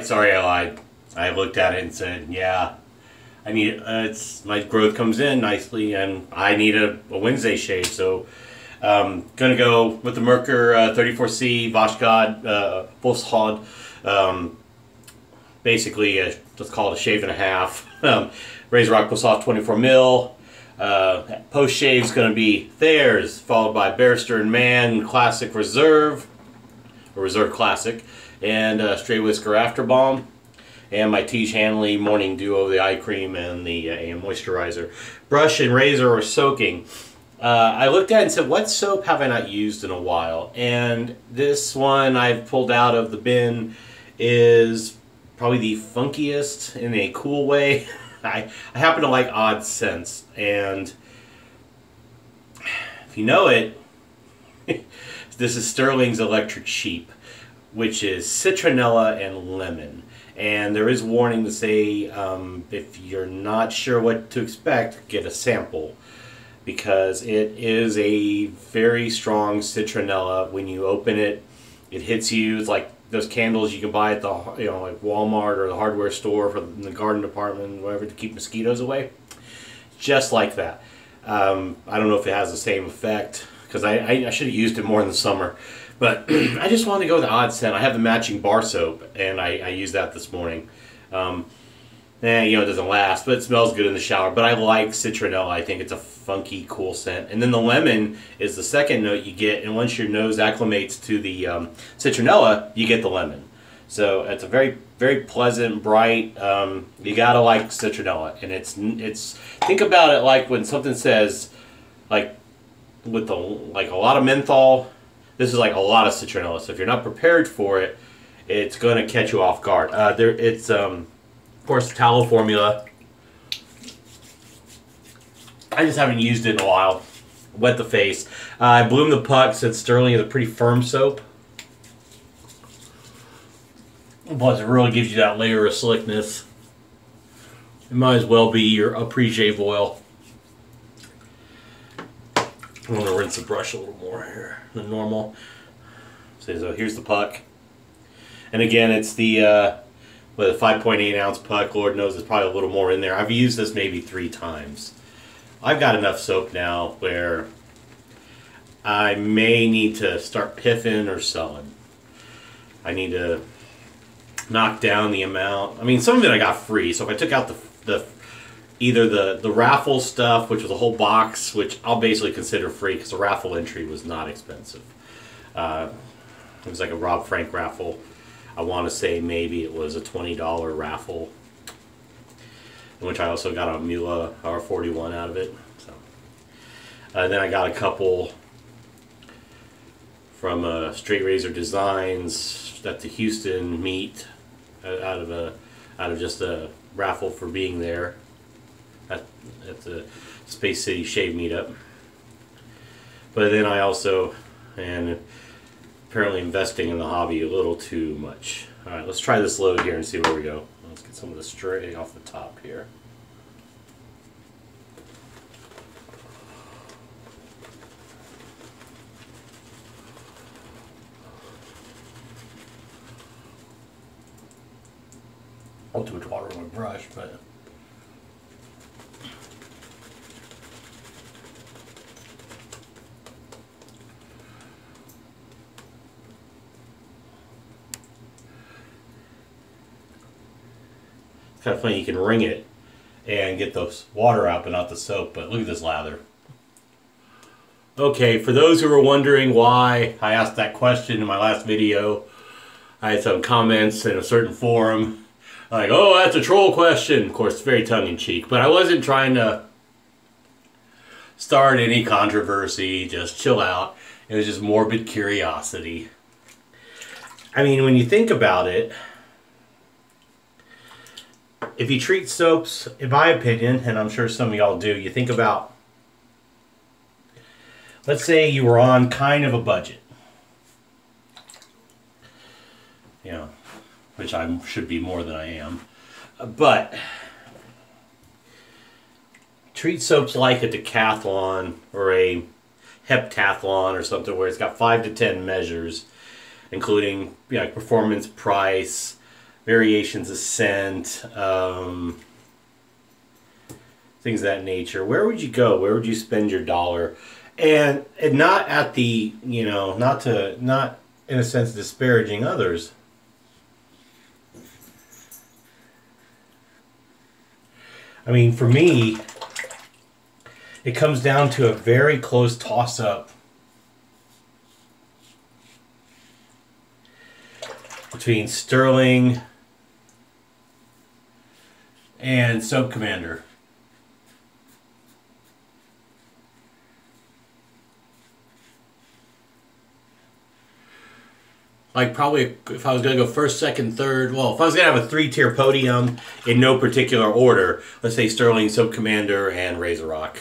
Sorry, I lied. I looked at it and said, yeah, I need, my growth comes in nicely and I need a Wednesday shave. So gonna go with the Merkur 34C Voskhod, Voskhod, basically let's call it a shave and a half. Razorock Plissoft 24 mil. Post shave is going to be Thayers, followed by Barrister and Mann Classic Reserve, or Reserve Classic, and Straight Whisker After Balm, and my Tiege Hanley Morning Duo, the eye cream and the moisturizer. Brush and razor are soaking. I looked at it and said, what soap have I not used in a while? And this one I've pulled out of the bin is probably the funkiest in a cool way. I happen to like odd scents, and if you know it, this is Stirling's Electric Sheep, which is citronella and lemon. And there is warning to say if you're not sure what to expect, get a sample, because it is a very strong citronella. When you open it, it hits you. It's like those candles you can buy at the like Walmart or the hardware store for the garden department, whatever, to keep mosquitoes away. Just like that. I don't know if it has the same effect, because I should have used it more in the summer. But I just wanted to go with the odd scent. I have the matching bar soap, and I used that this morning. It doesn't last, but it smells good in the shower. But I like citronella. I think it's a funky, cool scent. And then the lemon is the second note you get, and once your nose acclimates to the citronella, you get the lemon. So it's a very, very pleasant, bright. You gotta like citronella, and it's. Think about it like when something says, like with a lot of menthol. This is like a lot of citronella. So if you're not prepared for it, it's going to catch you off guard. It's of course, tallow formula. I just haven't used it in a while. Wet the face. I bloomed the puck, since Stirling is a pretty firm soap. Plus, it really gives you that layer of slickness. It might as well be your pre-shave oil. I'm going to rinse the brush a little more here than normal. So here's the puck. And again, it's the with a 5.8 ounce puck. Lord knows there's probably a little more in there. I've used this maybe 3 times. I've got enough soap now where I may need to start piffing or selling. I need to knock down the amount. I mean, some of it I got free. So if I took out either the raffle stuff, which was a whole box, which I'll basically consider free because the raffle entry was not expensive. It was like a Rob Frank raffle. I want to say maybe it was a $20 raffle, in which I also got a Mula R41 out of it. So then I got a couple from Straight Razor Designs at the Houston meet, out of just a raffle for being there at the Space City Shave meetup. But then I also, and apparently investing in the hobby a little too much. Alright, let's try this load here and see where we go. Let's get some of the stray off the top here. Not too much water on my brush, but it's kind of funny, you can wring it and get the water out but not the soap. But look at this lather. Okay, for those who were wondering why I asked that question in my last video, I had some comments in a certain forum like, oh, that's a troll question. Of course, very tongue-in-cheek, but I wasn't trying to start any controversy. Just chill out. It was just morbid curiosity. I mean, when you think about it, if you treat soaps, in my opinion, and I'm sure some of y'all do, you think about, let's say you were on kind of a budget. You know, which I should be more than I am. But treat soaps like a decathlon or a heptathlon or something, where it's got 5 to 10 measures, including performance, price, variations of scent, things of that nature. Where would you go? Where would you spend your dollar? And not at the, you know, not in a sense disparaging others. I mean, for me, it comes down to a very close toss-up between Stirling and Soap Commander. Like, probably if I was going to go first, second, third, well, if I was going to have a 3-tier podium in no particular order, let's say Stirling, Soap Commander, and Razorock.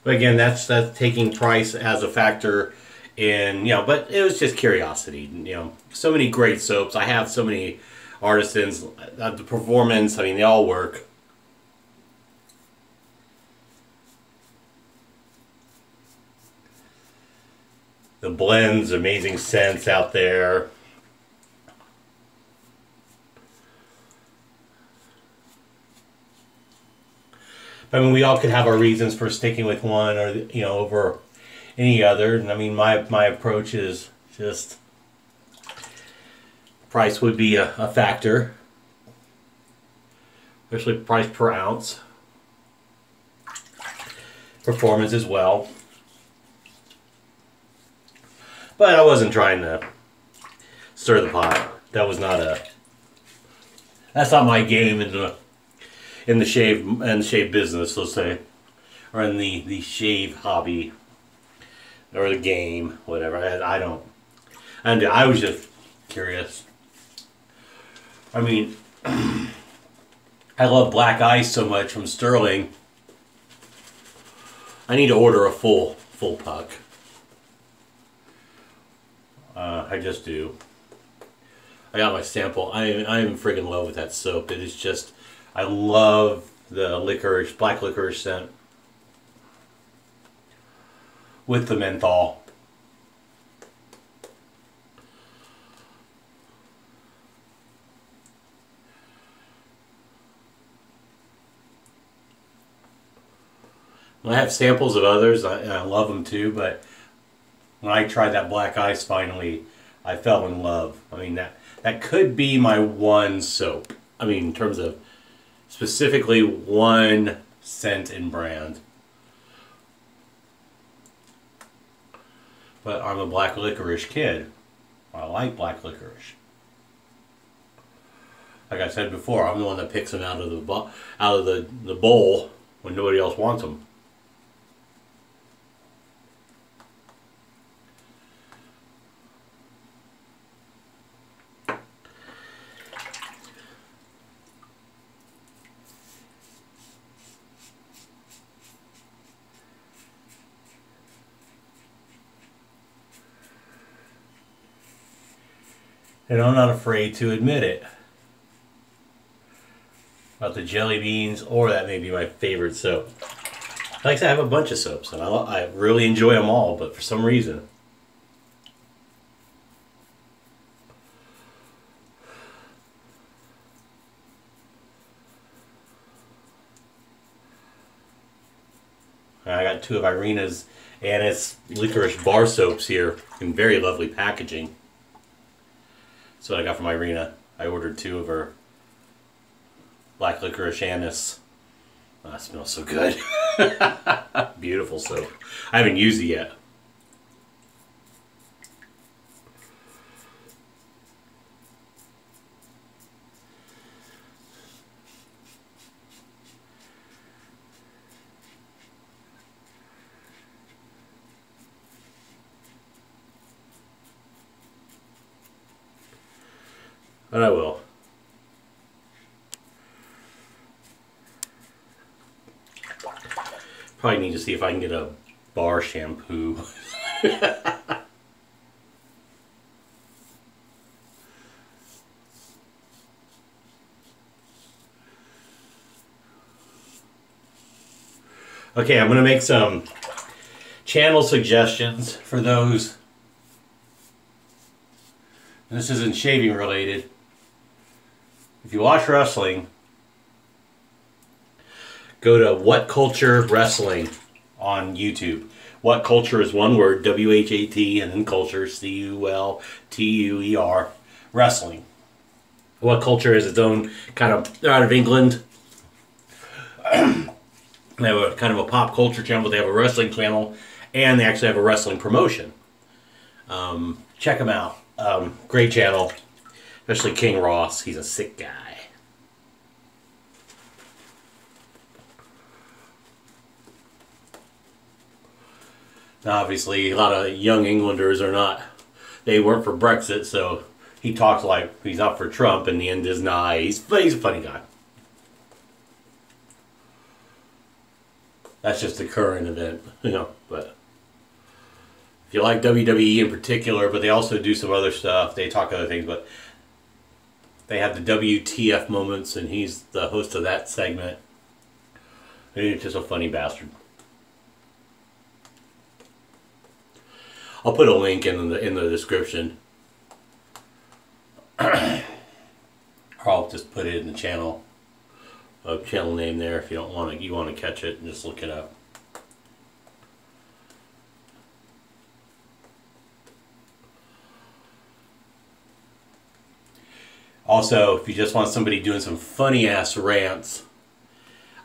But again, that's taking price as a factor in, you know, but it was just curiosity. You know, so many great soaps. I have so many artisans. The performance, I mean, they all work. The blends, amazing scents out there. I mean, we all could have our reasons for sticking with one or, you know, over any other. And I mean, my approach is just price would be a factor, especially price per ounce. Performance as well. But I wasn't trying to stir the pot. That was not that's not my game in the shave business, let's say, or in the shave hobby, or the game, whatever. I was just curious. I mean, I love Black Ice so much from Stirling. I need to order a full puck. I just do. I got my sample. I am friggin' in love with that soap. It is just, I love the licorice, black licorice scent with the menthol. I have samples of others, and I love them too, but when I tried that Black Ice finally, I fell in love. I mean, that could be my one soap. I mean, in terms of specifically one scent and brand. But I'm a black licorice kid. I like black licorice. Like I said before, I'm the one that picks them out of the bowl when nobody else wants them. And I'm not afraid to admit it. About the jelly beans, or that may be my favorite soap. Like I said, I have a bunch of soaps, and I really enjoy them all, but for some reason. I got two of Irina's Anise licorice bar soaps here in very lovely packaging. That's what I got from Irina. I ordered two of her black licorice anise. Oh, that smells so good. Beautiful soap. I haven't used it yet. But I will. Probably need to see if I can get a bar shampoo. Okay, I'm going to make some channel suggestions for those. And this isn't shaving related. If you watch wrestling, go to What Culture Wrestling on YouTube. What Culture is one word, W-H-A-T, and then Culture, C-U-L-T-U-E-R, wrestling. What Culture is its own kind of, they're out of England. They have a kind of a pop culture channel, but they have a wrestling channel, and they actually have a wrestling promotion. Check them out. Great channel, especially King Ross. He's a sick guy. Now, obviously, a lot of young Englanders are not, they weren't for Brexit, so he talks like he's up for Trump, and the end is not. He's a funny guy. That's just a current event, you know, but if you like WWE in particular, but they also do some other stuff, they talk other things, but they have the WTF moments, and he's the host of that segment. And he's just a funny bastard. I'll put a link in the description. Or I'll just put it in the channel. A channel name there if you don't want to, you want to catch it and just look it up. Also, if you just want somebody doing some funny ass rants,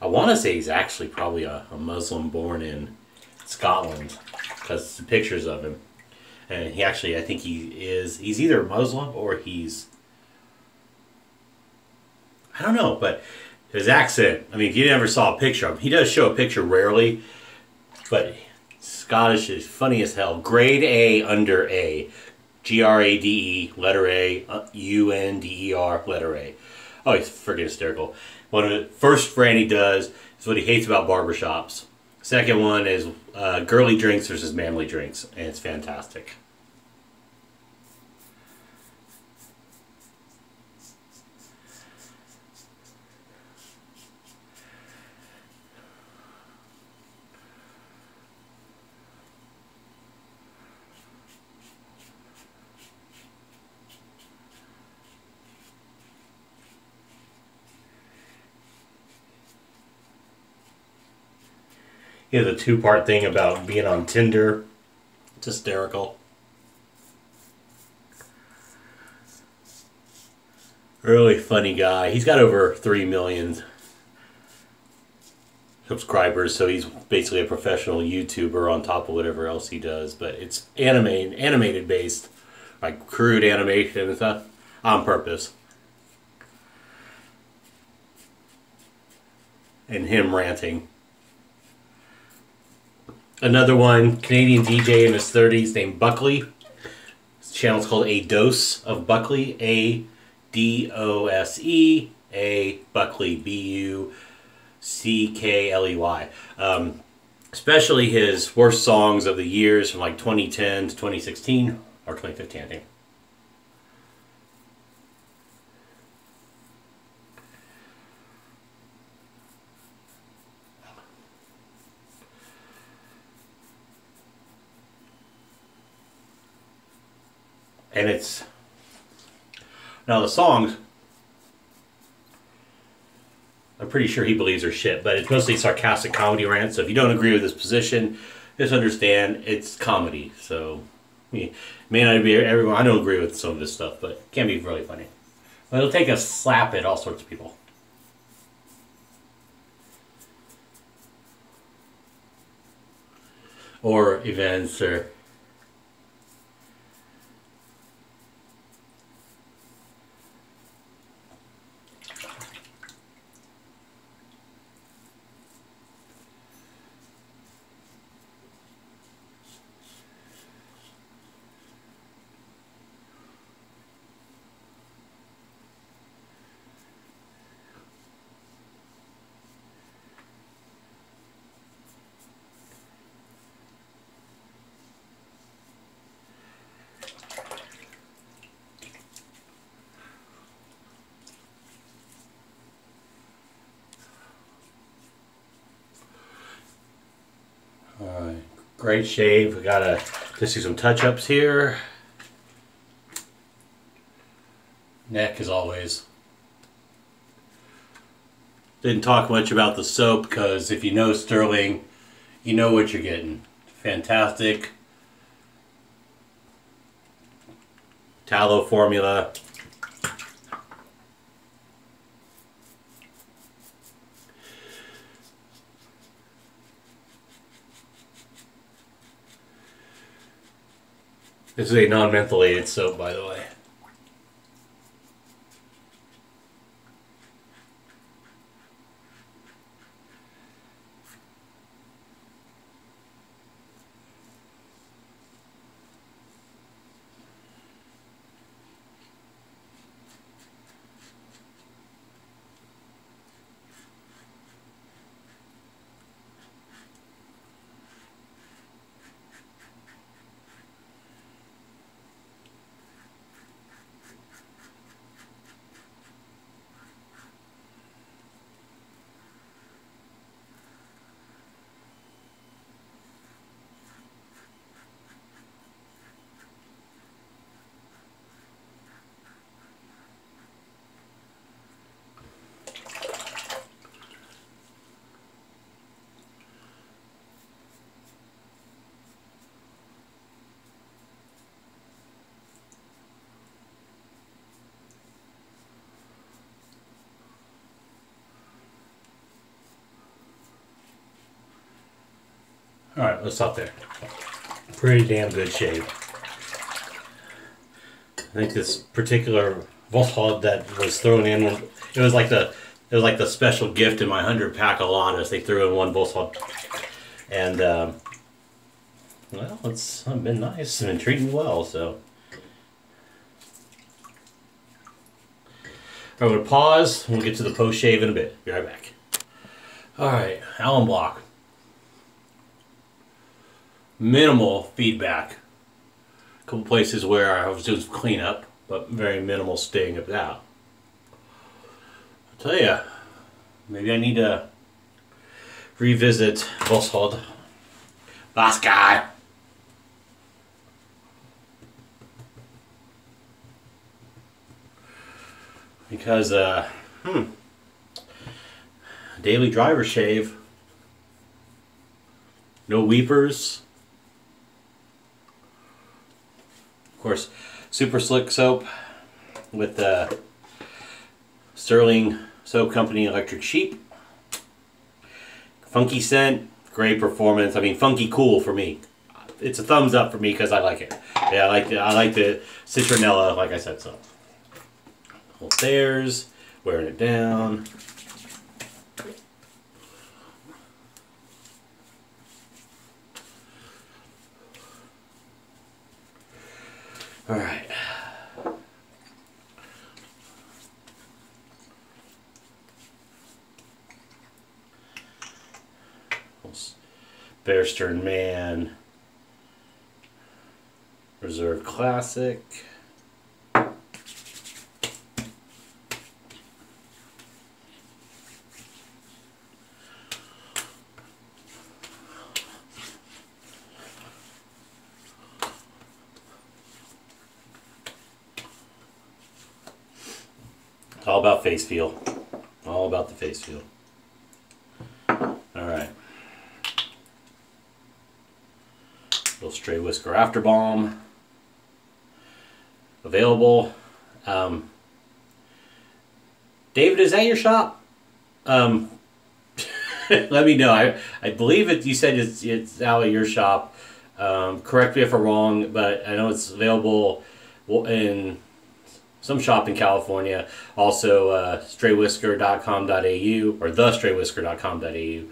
I want to say he's actually probably a Muslim born in Scotland, because the pictures of him, and he actually, I think he's either Muslim or he's, I don't know, but his accent, I mean, if you never saw a picture of him, he does show a picture rarely, but Scottish is funny as hell. Grade A under A. G-R-A-D-E, letter A, U-N-D-E-R, letter A. Oh, he's freaking hysterical. One of the first rant he does is what he hates about barbershops. Second one is girly drinks versus manly drinks, and it's fantastic. He has a two-part thing about being on Tinder. It's hysterical. Really funny guy. He's got over 3 million subscribers, so he's basically a professional YouTuber on top of whatever else he does. But it's animated based, like crude animation and stuff, on purpose. And him ranting. Another one, Canadian DJ in his 30s named Buckley. His channel's called A Dose of Buckley. A-D-O-S-E. A Buckley. B-U-C-K-L-E-Y. Especially his worst songs of the years from like 2010 to 2016. Or 2015, I think. And it's, now the songs, I'm pretty sure he believes are shit, but it's mostly sarcastic comedy rants. So if you don't agree with his position, just understand it's comedy. So it may not be everyone, I don't agree with some of this stuff, but it can be really funny. But it'll take a slap at all sorts of people. Or events, or Great shave. We gotta just do some touch-ups here. Neck as always. Didn't talk much about the soap because if you know Stirling, you know what you're getting. Fantastic tallow formula. This is a non-mentholated soap, by the way. Alright, let's stop there. Pretty damn good shave. I think this particular Voskhod that was thrown in, it was like the special gift in my 100 pack of Ladas. They threw in one Voskhod. And well, it's been nice. It's been treating me well, so. I'm going to pause. We'll get to the post shave in a bit. Be right back. Alright, alum block. Minimal feedback. A couple places where I was doing some cleanup, but very minimal sting of that. I'll tell you, maybe I need to revisit Voskhod. Voskhod! Because, daily driver shave. No weepers. Of course, super slick soap with the Stirling Soap Company electric sheep. Funky scent, great performance. I mean, funky cool for me. It's a thumbs up for me because I like it. Yeah, I like the citronella, like I said so. Old Thayers, wearing it down. All right. Barrister and Mann Reserve Classic. All about face feel. All about the face feel. Alright. Little stray Whisker after balm. Available. David, is that your shop? Let me know. I believe it. You said it's out at your shop. Correct me if I'm wrong, but I know it's available in some shop in California. Also, straywhisker.com.au or thestraywhisker.com.au,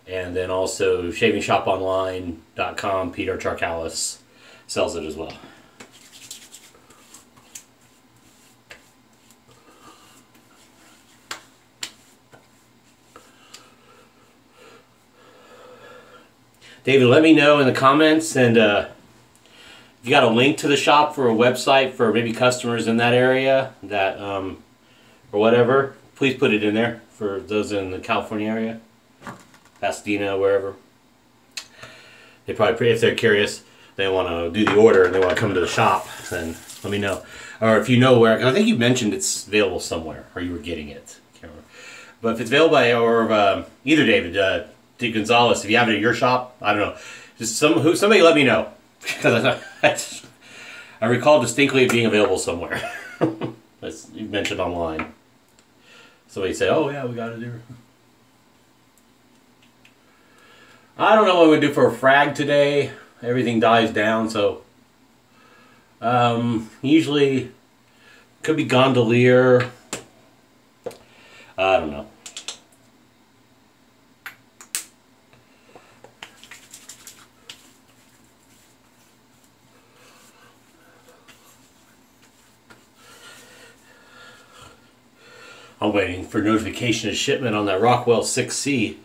and then also shavingshoponline.com. Peter Charcalis sells it as well. David, let me know in the comments, and if you got a link to the shop for a website for maybe customers in that area, that or whatever, please put it in there for those in the California area, Pasadena, wherever. they probably, if they're curious, they want to do the order and they want to come to the shop, then let me know. Or if you know where, I think you mentioned it's available somewhere, or you were getting it. Can't remember. But if it's available by, or either David, D. Gonzalez, if you have it at your shop, I don't know. Just somebody let me know. Because I recall distinctly it being available somewhere. As you mentioned online. Somebody say, oh yeah, we got it here. I don't know what we do for a frag today. Everything dies down, so usually could be gondolier. I don't know. I'm waiting for notification of shipment on that Rockwell 6C.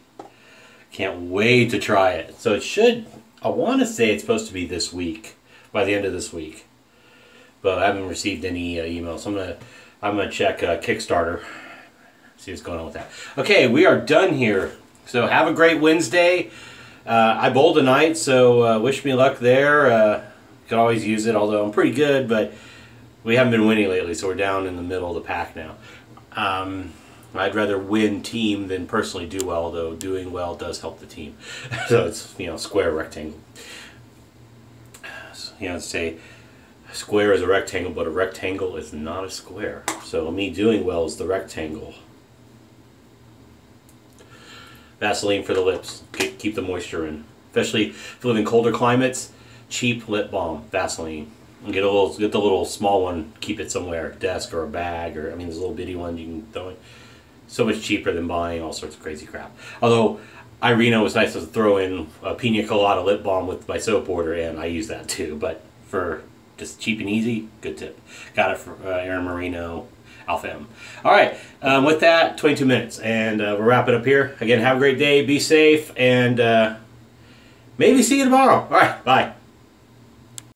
Can't wait to try it. So it should, I want to say it's supposed to be this week, by the end of this week. But I haven't received any emails. So I'm gonna check Kickstarter, see what's going on with that. Okay, we are done here. So have a great Wednesday. I bowled tonight, so wish me luck there. Could always use it, although I'm pretty good, but we haven't been winning lately, so we're down in the middle of the pack now. I'd rather win team than personally do well, though doing well does help the team. So it's, you know, square, rectangle. So, you know, say square is a rectangle, but a rectangle is not a square. So me doing well is the rectangle. Vaseline for the lips. Keep the moisture in. Especially if you live in colder climates, cheap lip balm, Vaseline. Get the little small one, keep it somewhere, desk or a bag, or I mean, there's a little bitty one you can throw in. So much cheaper than buying all sorts of crazy crap. Although Irina was nice to throw in a pina colada lip balm with my soap order, and I use that too. But for just cheap and easy, good tip. Got it for Aaron Marino, Alpha M. All right, with that, 22 minutes, and we'll wrap it up here. Again, have a great day, be safe, and maybe see you tomorrow. All right, bye.